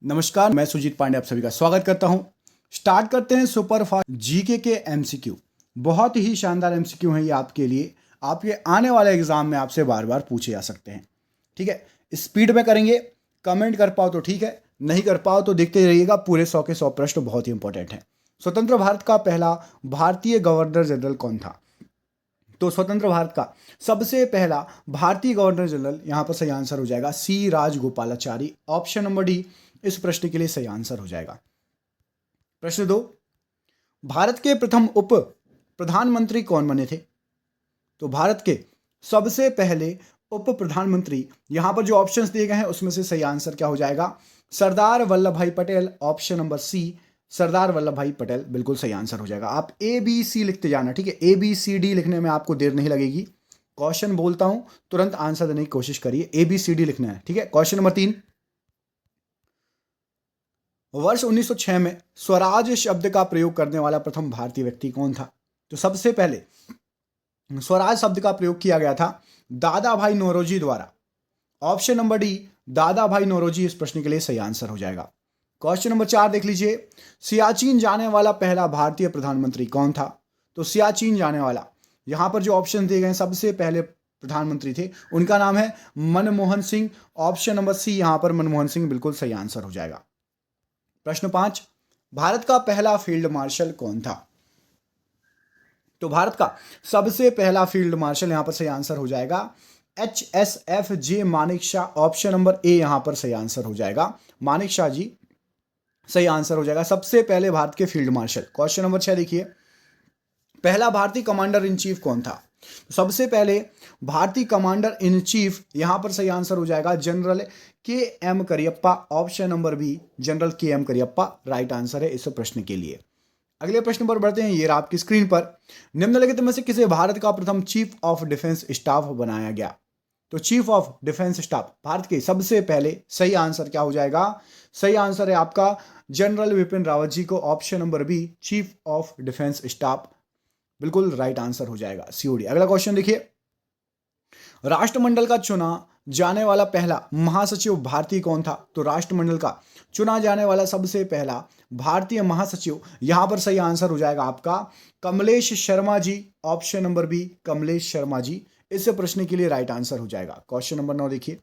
नमस्कार, मैं सुजीत पांडे आप सभी का स्वागत करता हूं। स्टार्ट करते हैं सुपर फास्ट जीके के एमसीक्यू। बहुत ही शानदार एमसीक्यू हैं ये आपके लिए। आपके आने वाले एग्जाम में आपसे बार बार पूछे जा सकते हैं। ठीक है, स्पीड में करेंगे। कमेंट कर पाओ तो ठीक है, नहीं कर पाओ तो देखते रहिएगा। पूरे 100 के 100 प्रश्न बहुत ही इंपॉर्टेंट हैं। स्वतंत्र भारत का पहला भारतीय गवर्नर जनरल कौन था? तो स्वतंत्र भारत का सबसे पहला भारतीय गवर्नर जनरल, यहां पर सही आंसर हो जाएगा सी राजगोपालाचारी। ऑप्शन नंबर डी इस प्रश्न के लिए सही आंसर हो जाएगा। प्रश्न 2, भारत के प्रथम उप प्रधानमंत्री कौन बने थे? तो भारत के सबसे पहले उप प्रधानमंत्री, यहां पर जो ऑप्शंस दिए गए हैं उसमें से सही आंसर क्या हो जाएगा? सरदार वल्लभ भाई पटेल। ऑप्शन नंबर सी सरदार वल्लभ भाई पटेल बिल्कुल सही आंसर हो जाएगा। आप ए बी सी लिखते जाना, ठीक है। ए बी सी डी लिखने में आपको देर नहीं लगेगी। क्वेश्चन बोलता हूं, तुरंत आंसर देने की कोशिश करिए। ए बी सी डी लिखना है, ठीक है। क्वेश्चन नंबर 3, वर्ष 1906 में स्वराज शब्द का प्रयोग करने वाला प्रथम भारतीय व्यक्ति कौन था? तो सबसे पहले स्वराज शब्द का प्रयोग किया गया था दादा भाई नौरोजी द्वारा। ऑप्शन नंबर डी दादा भाई नौरोजी इस प्रश्न के लिए सही आंसर हो जाएगा। क्वेश्चन नंबर 4 देख लीजिए, सियाचिन जाने वाला पहला भारतीय प्रधानमंत्री कौन था? तो सियाचिन जाने वाला, यहां पर जो ऑप्शन दिए गए सबसे पहले प्रधानमंत्री थे उनका नाम है Manmohan Singh. Option number C यहां पर मनमोहन सिंह बिल्कुल सही आंसर हो जाएगा। प्रश्न 5, भारत का पहला फील्ड मार्शल कौन था? तो भारत का सबसे पहला फील्ड मार्शल, यहां पर सही आंसर हो जाएगा HSF J Manek Shah. Option number A यहां पर सही आंसर हो जाएगा, मानेक शाह जी सही आंसर हो जाएगा। सबसे पहले भारत के फील्ड मार्शल। क्वेश्चन नंबर 6 देखिए, पहला भारतीय कमांडर इन चीफ कौन था? सबसे पहले भारतीय कमांडर इन चीफ, यहां पर सही आंसर हो जाएगा general KM Cariappa. Option number B general KM Cariappa right answer है इस प्रश्न के लिए। अगले प्रश्न पर बढ़ते हैं। ये रहा आपकी स्क्रीन पर, निम्नलिखित में से किसे भारत का प्रथम चीफ ऑफ डिफेंस स्टाफ बनाया गया? तो chief of defence staff Bharat के सबसे पहले, सही आंसर क्या हो जाएगा? सही आंसर है आपका जनरल विपिन रावत जी को। Option number B chief of defence staff बिल्कुल राइट आंसर हो जाएगा, COD। अगला क्वेश्चन देखिए, राष्ट्रमंडल का चुना जाने वाला पहला महासचिव भारतीय कौन था? तो राष्ट्रमंडल का चुना जाने वाला सबसे पहला भारतीय महासचिव, यहां पर सही आंसर हो जाएगा आपका Kamlesh Sharma ji. Option number B Kamlesh Sharma ji इस प्रश्न के लिए राइट आंसर हो जाएगा। क्वेश्चन नंबर 9 देखिए,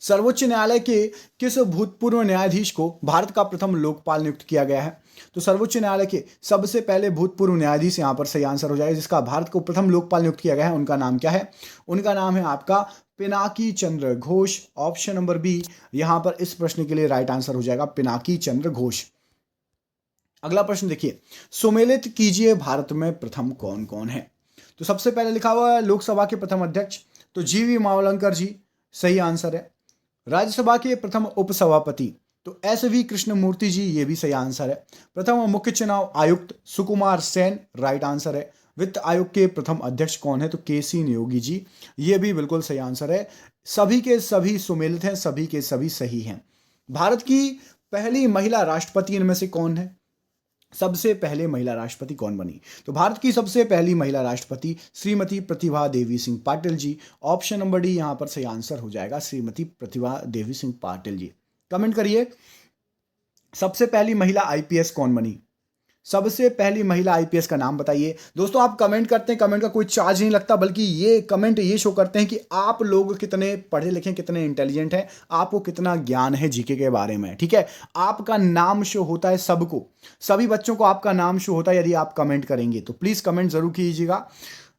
सर्वोच्च न्यायालय के किस भूतपूर्व न्यायाधीश को भारत का प्रथम लोकपाल नियुक्त किया गया है? तो सर्वोच्च न्यायालय के सबसे पहले भूतपूर्व न्यायाधीश, यहां पर सही आंसर हो जाएगा, जिसका भारत को प्रथम लोकपाल नियुक्त किया गया है, उनका नाम क्या है? उनका नाम है आपका Pinaki Chandra Ghosh. Option number B यहां पर इस प्रश्न के लिए राइट आंसर हो जाएगा पिनाकी चंद्र घोष। अगला प्रश्न देखिए, सुमेलित कीजिए भारत में प्रथम कौन कौन है? तो सबसे पहले लिखा हुआ है लोकसभा के प्रथम अध्यक्ष, तो GV मावलंकर जी सही आंसर है। राज्यसभा के प्रथम उपसभापति, तो SV कृष्णमूर्ति जी, ये भी सही आंसर है। प्रथम मुख्य चुनाव आयुक्त सुकुमार सेन राइट आंसर है। वित्त आयोग के प्रथम अध्यक्ष कौन है? तो KC नियोगी जी, ये भी बिल्कुल सही आंसर है। सभी के सभी सुमेलित हैं, सभी के सभी सही हैं। भारत की पहली महिला राष्ट्रपति इनमें से कौन है? सबसे पहले महिला राष्ट्रपति कौन बनी? तो भारत की सबसे पहली महिला राष्ट्रपति Shrimati Pratibha Devi Singh Patil ji. Option number D यहां पर सही आंसर हो जाएगा, श्रीमती प्रतिभा देवी सिंह पाटिल जी। कमेंट करिए, सबसे पहली महिला IPS कौन बनी? सबसे पहली महिला IPS का नाम बताइए। दोस्तों आप कमेंट करते हैं, कमेंट का कोई चार्ज नहीं लगता, बल्कि ये कमेंट ये शो करते हैं कि आप लोग कितने पढ़े लिखे, कितने इंटेलिजेंट हैं, आपको कितना ज्ञान है जीके के बारे में। ठीक है, आपका नाम शो होता है सबको, सभी बच्चों को आपका नाम शो होता है यदि आप कमेंट करेंगे। तो प्लीज कमेंट जरूर कीजिएगा,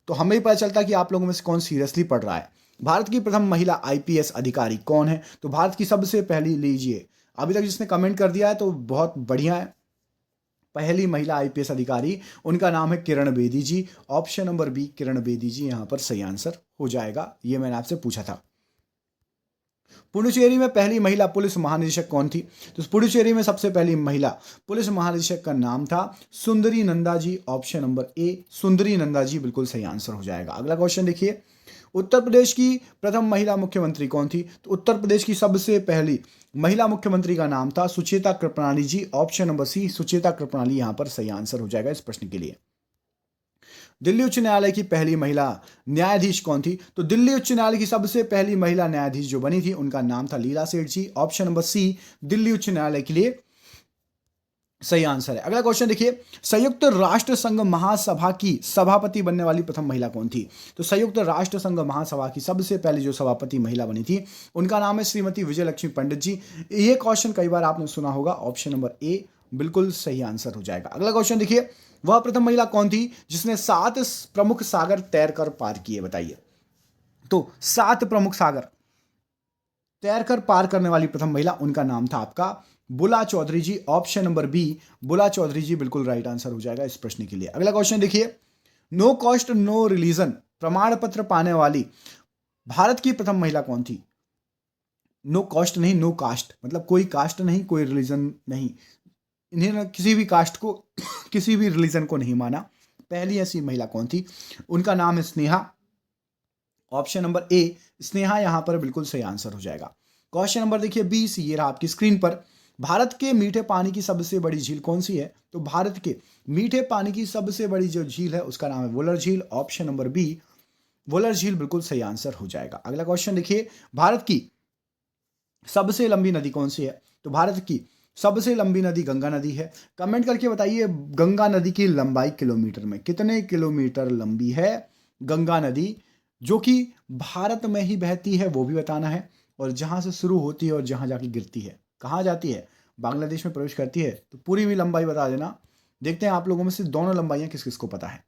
तो हमें भी पता चलता है कि आप लोगों में से कौन सीरियसली पढ़ रहा है। भारत की प्रथम महिला IPS अधिकारी कौन है? तो भारत की सबसे पहली, लीजिए अभी तक जिसने कमेंट कर दिया है तो बहुत बढ़िया है, पहली महिला IPS अधिकारी, उनका नाम है किरण बेदी जी। Option number B Kiran Bedi जी यहां पर सही आंसर हो जाएगा। ये मैंने आपसे पूछा था। पुडुचेरी में पहली महिला पुलिस महानिदेशक कौन थी? तो पुडुचेरी में सबसे पहली महिला पुलिस महानिदेशक का नाम था सुंदरी Nanda ji. Option number A सुंदरी नंदा जी बिल्कुल सही आंसर हो जाएगा। अगला क्वेश्चन देखिए, उत्तर प्रदेश की प्रथम महिला मुख्यमंत्री कौन थी? तो उत्तर प्रदेश की सबसे पहली महिला मुख्यमंत्री का नाम था सुचेता कृपणाली जी। ऑप्शन नंबर सी सुचेता कृपणाली यहां पर सही आंसर हो जाएगा इस प्रश्न के लिए। दिल्ली उच्च न्यायालय की पहली महिला न्यायाधीश कौन थी? तो दिल्ली उच्च न्यायालय की सबसे पहली महिला न्यायाधीश जो बनी थी उनका नाम था लीला सेठ जी। ऑप्शन नंबर सी दिल्ली उच्च न्यायालय के लिए सही आंसर है। अगला क्वेश्चन देखिए, संयुक्त राष्ट्र संघ महासभा की सभापति बनने वाली प्रथम महिला कौन थी? तो संयुक्त राष्ट्र संघ महासभा की सबसे पहले जो सभापति महिला बनी थी उनका नाम है श्रीमती विजय लक्ष्मी पंडित जी। ये क्वेश्चन कई बार आपने सुना होगा। ऑप्शन नंबर ए बिल्कुल सही आंसर हो जाएगा। अगला क्वेश्चन देखिए, वह प्रथम महिला कौन थी जिसने 7 प्रमुख सागर तैरकर पार किए? बताइए। तो 7 प्रमुख सागर तैरकर पार करने वाली प्रथम महिला, उनका नाम था आपका बुला चौधरी जी। ऑप्शन नंबर बी बुला चौधरी जी बिल्कुल राइट आंसर हो जाएगा इस प्रश्न के लिए। अगला क्वेश्चन देखिए, नो कॉस्ट नो रिलीजन प्रमाण पत्र पाने वाली भारत की प्रथम महिला कौन थी? नो कॉस्ट नहीं, नो कास्ट, मतलब कोई कास्ट नहीं, कोई रिलीजन नहीं, इन्हें किसी भी कास्ट को किसी भी रिलीजन को नहीं माना। पहली ऐसी महिला कौन थी? उनका नाम है Sneha. Option number A Sneha यहां पर बिल्कुल सही आंसर हो जाएगा। क्वेश्चन नंबर देखिए 20, ये रहा आपकी स्क्रीन पर। भारत के मीठे पानी की सबसे बड़ी झील कौन सी है? तो भारत के मीठे पानी की सबसे बड़ी जो झील है उसका नाम है वुलर झील। ऑप्शन नंबर बी वुलर झील बिल्कुल सही आंसर हो जाएगा। अगला क्वेश्चन देखिए, भारत की सबसे लंबी नदी कौन सी है? तो भारत की सबसे लंबी नदी गंगा नदी है। कमेंट करके बताइए गंगा नदी की लंबाई किलोमीटर में, कितने किलोमीटर लंबी है गंगा नदी जो कि भारत में ही बहती है, वो भी बताना है। और जहां से शुरू होती है और जहां जाके गिरती है, कहाँ जाती है, बांग्लादेश में प्रवेश करती है, तो पूरी भी लंबाई बता देना। देखते हैं आप लोगों में से दोनों लंबाइयां किस किस को पता है।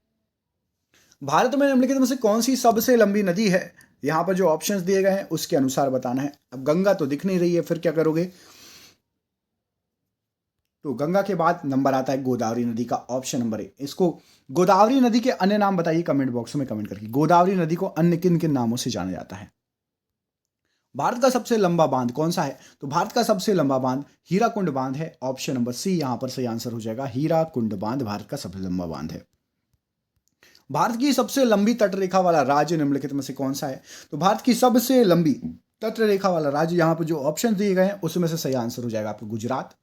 भारत में निम्नलिखित में से कौन सी सबसे लंबी नदी है? यहां पर जो ऑप्शंस दिए गए हैं उसके अनुसार बताना है। अब गंगा तो दिख नहीं रही है, फिर क्या करोगे? तो गंगा के बाद नंबर आता है गोदावरी नदी का। Option number A. इसको गोदावरी नदी के अन्य नाम बताइए कमेंट बॉक्स में कमेंट करके। गोदावरी नदी को अन्य किन किन नामों से जाना जाता है? भारत का सबसे लंबा बांध कौन सा है? तो भारत का सबसे लंबा बांध हीराकुंड बांध है। ऑप्शन नंबर सी यहां पर सही आंसर हो जाएगा। हीराकुंड बांध भारत का सबसे लंबा बांध है। भारत की सबसे लंबी तटरेखा वाला राज्य निम्नलिखित में से कौन सा है? तो भारत की सबसे लंबी तटरेखा वाला राज्य, यहां पर जो ऑप्शन दिए गए हैं उसमें से सही आंसर हो जाएगा आपको Gujarat.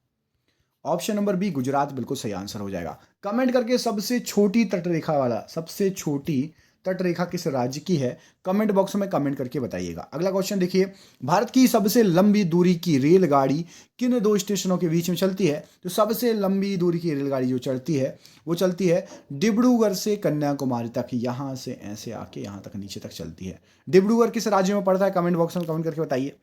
Option number B Gujarat बिल्कुल सही आंसर हो जाएगा। कमेंट करके सबसे छोटी तटरेखा वाला, सबसे छोटी तटरेखा किस राज्य की है, कमेंट बॉक्स में कमेंट करके बताइएगा। अगला क्वेश्चन देखिए, भारत की सबसे लंबी दूरी की रेलगाड़ी किन 2 स्टेशनों के बीच में चलती है? तो सबसे लंबी दूरी की रेलगाड़ी जो चलती है वो चलती है डिब्रूगढ़ से कन्याकुमारी तक। यहां से ऐसे आके यहां तक नीचे तक चलती है। डिब्रूगढ़ किस राज्य में पड़ता है? कमेंट बॉक्स में कमेंट करके बताइए।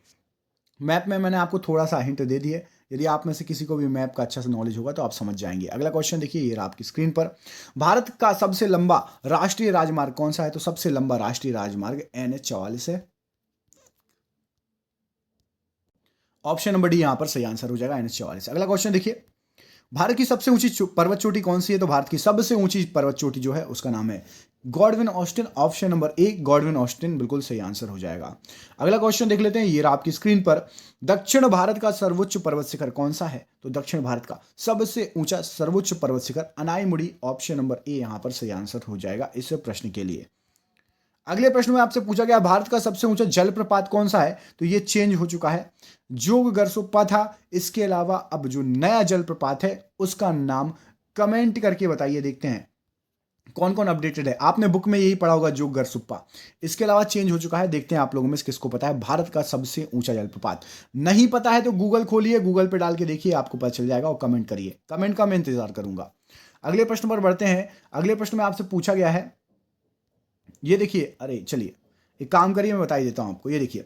मैप में मैंने आपको थोड़ा सा हिंट दे दिए, यदि आप में से किसी को भी मैप का अच्छा से नॉलेज होगा तो आप समझ जाएंगे। अगला क्वेश्चन देखिए, ये रहा आपकी स्क्रीन पर। भारत का सबसे लंबा राष्ट्रीय राजमार्ग कौन सा है? तो सबसे लंबा राष्ट्रीय राजमार्ग NH-44 है। ऑप्शन नंबर डी यहां पर सही आंसर हो जाएगा, NH-44। अगला क्वेश्चन देखिए, भारत की सबसे ऊंची पर्वत चोटी कौन सी है? तो भारत की सबसे ऊंची पर्वत चोटी जो है उसका नाम है Godwin Austen. Option number A Godwin Austen बिल्कुल सही आंसर हो जाएगा। अगला क्वेश्चन देख लेते हैं, ये रहा आपकी स्क्रीन पर। दक्षिण भारत का सर्वोच्च पर्वत शिखर कौन सा है? तो दक्षिण भारत का सबसे ऊंचा सर्वोच्च पर्वत शिखर अनाईमुड़ी। ऑप्शन नंबर ए यहां पर सही आंसर हो जाएगा इस प्रश्न के लिए। अगले प्रश्न में आपसे पूछा गया भारत का सबसे ऊंचा जलप्रपात कौन सा है? तो ये चेंज हो चुका है, जोग गरसुप्पा था। इसके अलावा अब जो नया जलप्रपात है उसका नाम कमेंट करके बताइए। देखते हैं कौन कौन अपडेटेड है। आपने बुक में यही पढ़ा होगा जोग गरसुप्पा, इसके अलावा चेंज हो चुका है। देखते हैं आप लोगों में से किसको पता है भारत का सबसे ऊंचा जलप्रपात। नहीं पता है तो गूगल खोलिए, गूगल पे डाल के देखिए, आपको पता चल जाएगा। और कमेंट करिए, कमेंट का मैं इंतजार करूंगा। अगले प्रश्न पर बढ़ते हैं। अगले प्रश्न में आपसे पूछा गया है, ये देखिए, अरे चलिए एक काम करिए, मैं बता ही देता हूं आपको। ये देखिए,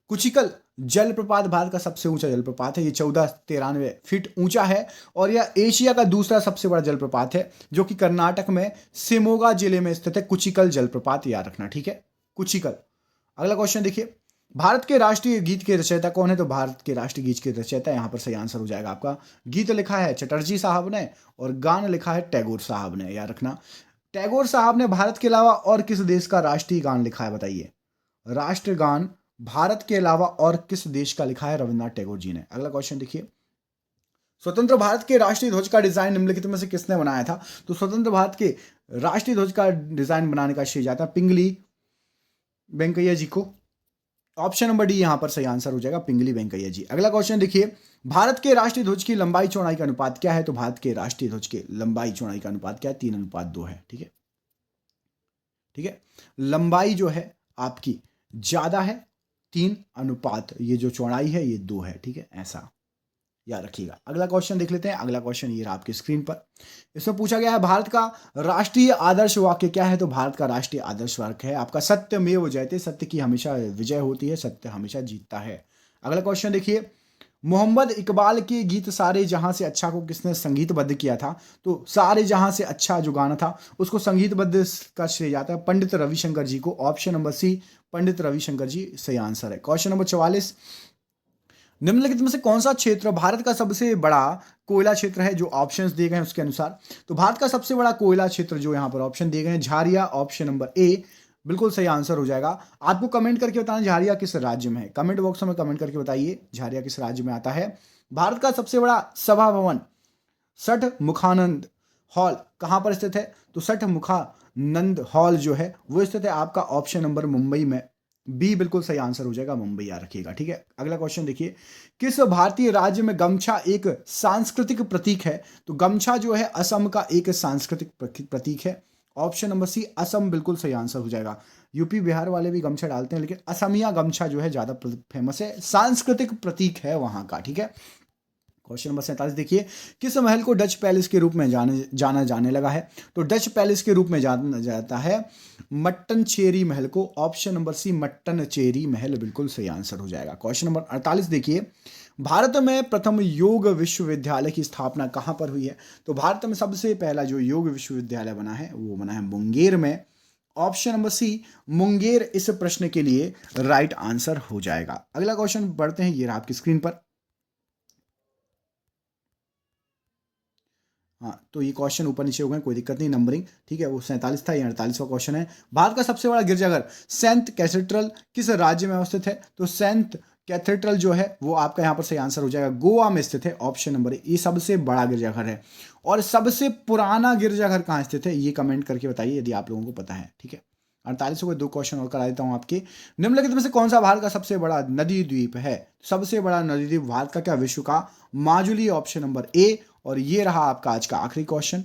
कुचिकल जलप्रपात भारत का सबसे ऊंचा जलप्रपात है। ये 1493 फीट ऊंचा है और यह एशिया का दूसरा सबसे बड़ा जलप्रपात है, जो कि कर्नाटक में शिमोगा जिले में स्थित है। कुचिकल जलप्रपात याद रखना, ठीक है, कुचिकल। अगला क्वेश्चन देखिए, भारत के राष्ट्रीय गीत के रचयिता कौन है? तो भारत के राष्ट्रीय गीत के रचयिता, यहां पर सही आंसर हो जाएगा आपका, गीत लिखा है चटर्जी साहब ने और गान लिखा है टैगोर साहब ने। याद रखना, टैगोर साहब ने भारत के अलावा और किस देश का राष्ट्रीय गान लिखा है? बताइए, राष्ट्रगान भारत के अलावा और किस देश का लिखा है? रविन्द्रनाथ टैगोर जी ने। अगला क्वेश्चन देखिए, स्वतंत्र भारत के राष्ट्रीय ध्वज का डिजाइन निम्नलिखित में से किसने बनाया था? तो स्वतंत्र भारत के राष्ट्रीय ध्वज का डिजाइन बनाने का श्रेय जाता है पिंगली वेंकैया जी को। ऑप्शन नंबर डी यहां पर सही आंसर हो जाएगा, पिंगली वेंकैया जी। अगला क्वेश्चन देखिए, भारत के राष्ट्रीय ध्वज की लंबाई चौड़ाई का अनुपात क्या है? तो भारत के राष्ट्रीय ध्वज के लंबाई चौड़ाई का अनुपात क्या है? 3:2 है, ठीक है। ठीक है। लंबाई जो है आपकी ज्यादा है 3 अनुपात, ये जो चौड़ाई है ये 2 है, ठीक है, ऐसा याद रखिएगा। अगला क्वेश्चन देख लेते हैं। अगला क्वेश्चन ये रहा आपकी स्क्रीन पर। इसमें पूछा गया है भारत का राष्ट्रीय आदर्श वाक्य क्या है। तो भारत का राष्ट्रीय आदर्श वाक्य है आपका सत्यमेव जयते, सत्य की हमेशा विजय होती है, सत्य हमेशा जीतता है। अगला क्वेश्चन देखिए, मोहम्मद इकबाल के गीत सारे जहां से अच्छा को किसने संगीतबद्ध किया था। तो सारे जहां से अच्छा जो गाना था उसको संगीतबद्ध का श्रेय जाता है पंडित रविशंकर जी को। ऑप्शन नंबर सी पंडित रविशंकर जी सही आंसर है। क्वेश्चन नंबर 44, निम्नलिखित में से कौन सा क्षेत्र भारत का सबसे बड़ा कोयला क्षेत्र है। जो ऑप्शंस दिए गए हैं उसके अनुसार, तो भारत का सबसे बड़ा कोयला क्षेत्र जो यहां पर ऑप्शन दिए गए हैं झारिया, ऑप्शन नंबर ए बिल्कुल सही आंसर हो जाएगा। आपको कमेंट करके बताना झारिया किस राज्य में है, कमेंट बॉक्स में कमेंट करके बताइए झारिया किस राज्य में आता है। भारत का सबसे बड़ा सभा भवन सठ मुखानंद हॉल कहां पर स्थित है। तो सठ मुखानंद हॉल जो है वो स्थित है आपका ऑप्शन नंबर मुंबई में, बी बिल्कुल सही आंसर हो जाएगा, मुंबई याद रखिएगा, ठीक है। अगला क्वेश्चन देखिए, किस भारतीय राज्य में गमछा एक सांस्कृतिक प्रतीक है। तो गमछा जो है असम का एक सांस्कृतिक प्रतीक है। ऑप्शन नंबर सी असम बिल्कुल सही आंसर हो जाएगा। यूपी बिहार वाले भी गमछा डालते हैं लेकिन असमिया गमछा जो है ज्यादा फेमस है, सांस्कृतिक प्रतीक है वहां का, ठीक है। क्वेश्चन नंबर 47 देखिए, किस महल को डच पैलेस के रूप में जाना जाने लगा है। तो डच पैलेस के रूप में जाना जाता है मट्टनचेरी महल को। ऑप्शन नंबर सी मट्टनचेरी महल बिल्कुल सही आंसर हो जाएगा। क्वेश्चन नंबर 48 देखिए, भारत में प्रथम योग विश्वविद्यालय की स्थापना कहां पर हुई है। तो भारत में सबसे पहला जो योग विश्वविद्यालय बना है वो बना है मुंगेर में। ऑप्शन नंबर सी मुंगेर इस प्रश्न के लिए राइट आंसर हो जाएगा। अगला क्वेश्चन बढ़ते हैं, ये रहा आपकी स्क्रीन पर। हाँ, तो ये क्वेश्चन ऊपर नीचे हो गए, कोई दिक्कत नहीं, नंबरिंग ठीक है। वो 47 था, ये 48वां क्वेश्चन है। भारत का सबसे बड़ा गिरजाघर सेंट कैथेड्रल किस राज्य में अवस्थित है। तो सेंट कैथेड्रल जो है वो आपका यहाँ पर सही आंसर हो जाएगा, गोवा में स्थित है। ऑप्शन नंबर ए, ये सबसे बड़ा गिरजाघर है। और सबसे पुराना गिरजाघर कहाँ स्थित है ये कमेंट करके बताइए यदि आप लोगों को पता है, ठीक है। 48 को 2 क्वेश्चन और करा देता हूँ आपके। निम्नलिखित में से कौन सा भारत का सबसे बड़ा नदी द्वीप है। सबसे बड़ा नदी द्वीप भारत का क्या, विश्व का माजुली, ऑप्शन नंबर ए। और ये रहा आपका आज का आखिरी क्वेश्चन,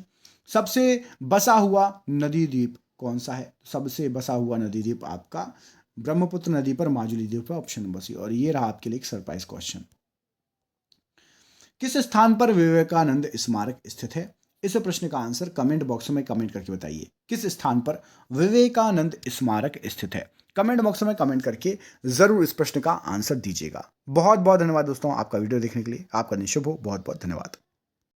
सबसे बसा हुआ नदी द्वीप कौन सा है। सबसे बसा हुआ नदी द्वीप आपका ब्रह्मपुत्र नदी पर माजुली द्वीप है, ऑप्शन नंबर सी। और ये रहा आपके लिए एक सरप्राइज क्वेश्चन, किस स्थान पर विवेकानंद स्मारक स्थित है। इस प्रश्न का आंसर कमेंट बॉक्स में कमेंट करके बताइए, किस स्थान पर विवेकानंद स्मारक स्थित है। कमेंट बॉक्स में कमेंट करके जरूर इस प्रश्न का आंसर दीजिएगा। बहुत बहुत धन्यवाद दोस्तों आपका वीडियो देखने के लिए। आपका दिन शुभ हो, बहुत बहुत धन्यवाद।